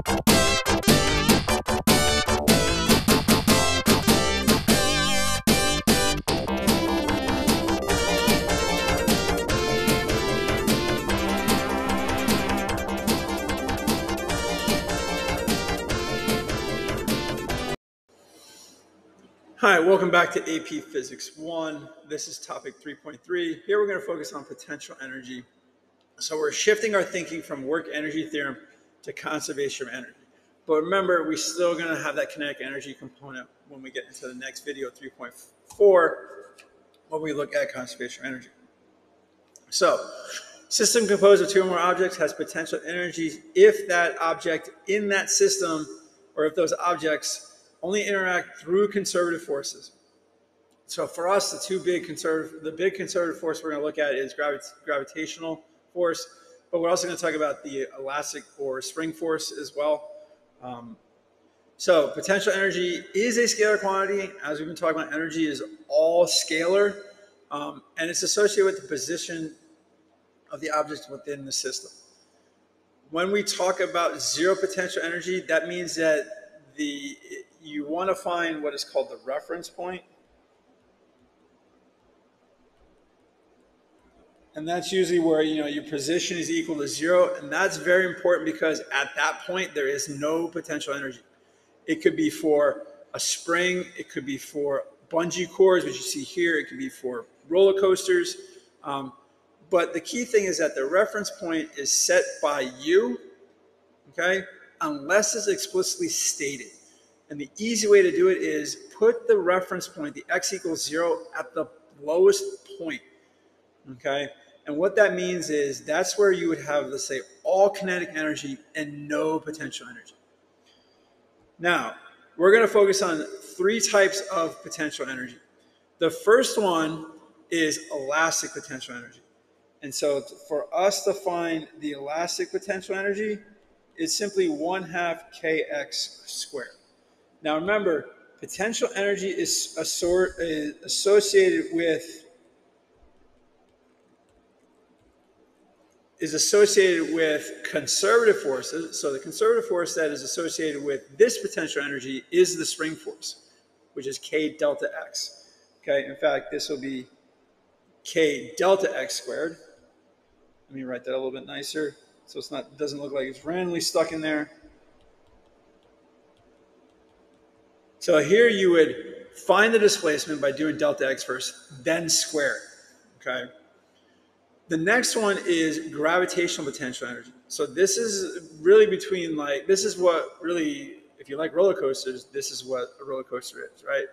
Hi, welcome back to AP Physics 1. This is topic 3.3. Here we're going to focus on potential energy. So we're shifting our thinking from work energy theorem to conservation of energy. But remember, we're still going to have that kinetic energy component when we get into the next video, 3.4, when we look at conservation of energy. So, system composed of two or more objects has potential energy if that object in that system, or if those objects only interact through conservative forces. So for us, the big conservative force we're going to look at is gravitational force, but we're also going to talk about the elastic or spring force as well. So potential energy is a scalar quantity. As we've been talking about, energy is all scalar, and it's associated with the position of the object within the system. When we talk about zero potential energy, that means that you want to find what is called the reference point. And that's usually where your position is equal to zero. And that's very important because at that point, there is no potential energy. It could be for a spring. It could be for bungee cords, which you see here. It could be for roller coasters. But the key thing is that the reference point is set by you, okay, unless it's explicitly stated. And the easy way to do it is put the reference point, the x equals 0, at the lowest point, okay? And what that means is that's where you would have, let's say, all kinetic energy and no potential energy. Now, we're going to focus on three types of potential energy. The first one is elastic potential energy. And so for us to find the elastic potential energy, it's simply 1/2 kx squared. Now remember, potential energy is associated with conservative forces. So the conservative force that is associated with this potential energy is the spring force, which is k delta x. Okay, in fact, this will be k delta x squared. Let me write that a little bit nicer so it doesn't look like it's randomly stuck in there. So here you would find the displacement by doing delta x first, then square it, okay? The next one is gravitational potential energy. So this is really this is what really, if you like roller coasters, this is what a roller coaster is, right?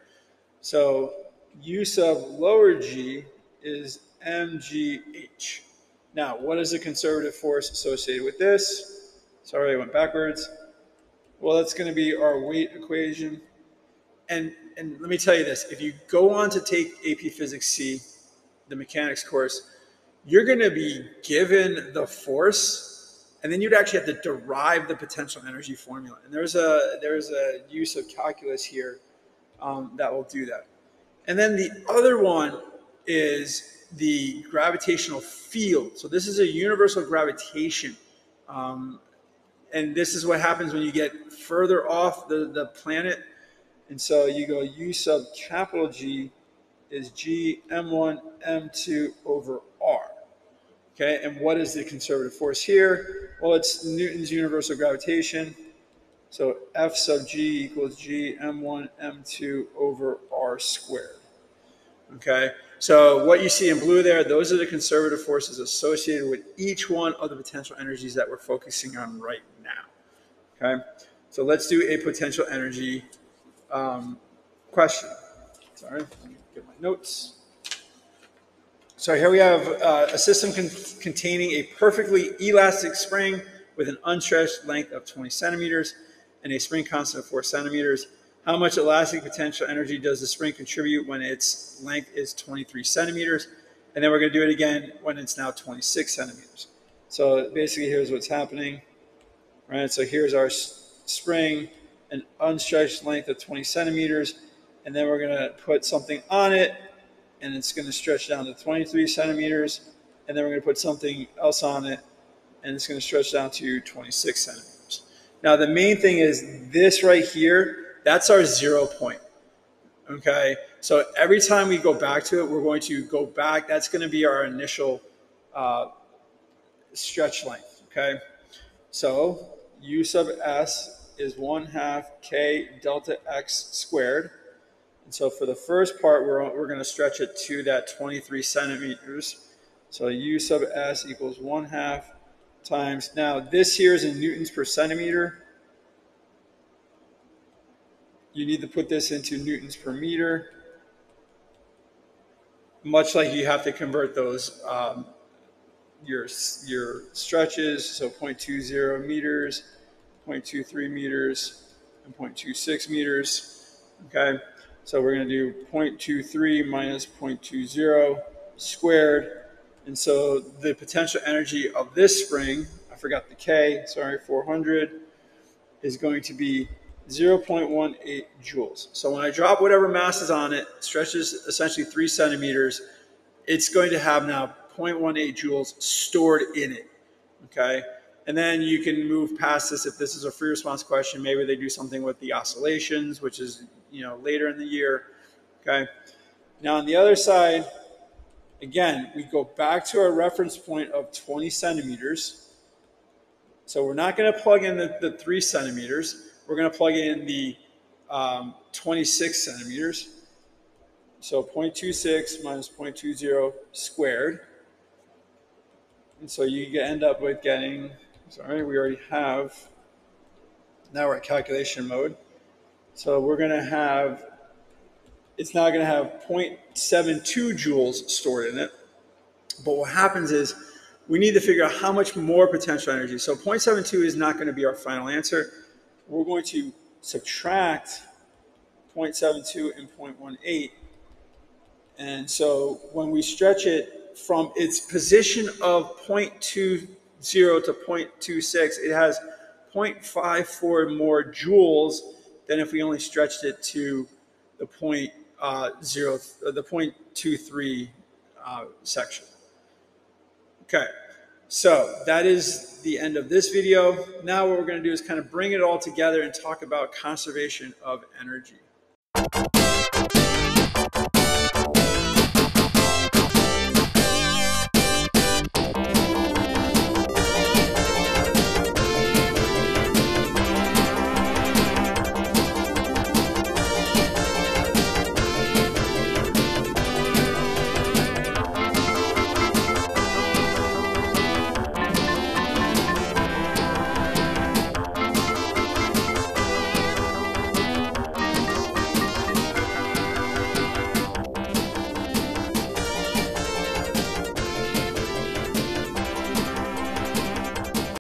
So U sub lower g is mgh. Now, what is the conservative force associated with this? Sorry, I went backwards. Well, that's going to be our weight equation. And let me tell you this, if you go on to take AP Physics C, the mechanics course, you're going to be given the force, and then you'd actually have to derive the potential energy formula. And there's a use of calculus here that will do that. And then the other one is the gravitational field. So this is a universal gravitation. And this is what happens when you get further off the planet. And so you go U sub capital G is G M1 M2 over R. Okay, and what is the conservative force here? Well, it's Newton's universal gravitation. So F sub G equals G M1 M2 over R squared. Okay, so what you see in blue there, those are the conservative forces associated with each one of the potential energies that we're focusing on right now. Okay, so let's do a potential energy question. Sorry, let me get my notes. So here we have a system containing a perfectly elastic spring with an unstretched length of 20 centimeters and a spring constant of 4 centimeters. How much elastic potential energy does the spring contribute when its length is 23 centimeters? And then we're going to do it again when it's now 26 centimeters. So basically here's what's happening. Right, so here's our spring, an unstretched length of 20 centimeters, and then we're going to put something on it, and it's going to stretch down to 23 centimeters, and then we're going to put something else on it, and it's going to stretch down to 26 centimeters. Now, the main thing is this right here, that's our 0 point. Okay, so every time we go back to it, we're going to go back. That's going to be our initial stretch length. Okay, so U sub S is 1/2 K delta X squared. And so for the first part, we're going to stretch it to that 23 centimeters. So U sub S equals 1/2 times, now this here is in newtons per centimeter. You need to put this into newtons per meter, much like you have to convert those your stretches. So 0.20 meters, 0.23 meters, and 0.26 meters. Okay, so we're going to do 0.23 minus 0.20 squared. And so the potential energy of this spring, I forgot the K, sorry, 400, is going to be 0.18 joules. So when I drop whatever mass is on it, stretches essentially 3 centimeters, it's going to have now 0.18 joules stored in it, okay? And then you can move past this if this is a free response question. Maybe they do something with the oscillations, which is, you know, later in the year, okay? Now on the other side, again, we go back to our reference point of 20 centimeters. So we're not going to plug in the 3 centimeters. We're going to plug in the 26 centimeters. So 0.26 minus 0.20 squared. And so you end up with getting, sorry, we already have, now we're at calculation mode. So we're going to have, it's now going to have 0.72 joules stored in it. But what happens is we need to figure out how much more potential energy. So 0.72 is not going to be our final answer. We're going to subtract 0.72 and 0.18. And so when we stretch it from its position of 0.20 to 0.26, it has 0.54 more joules than if we only stretched it to the 0.23 section. Okay, so that is the end of this video. Now what we're going to do is kind of bring it all together and talk about conservation of energy.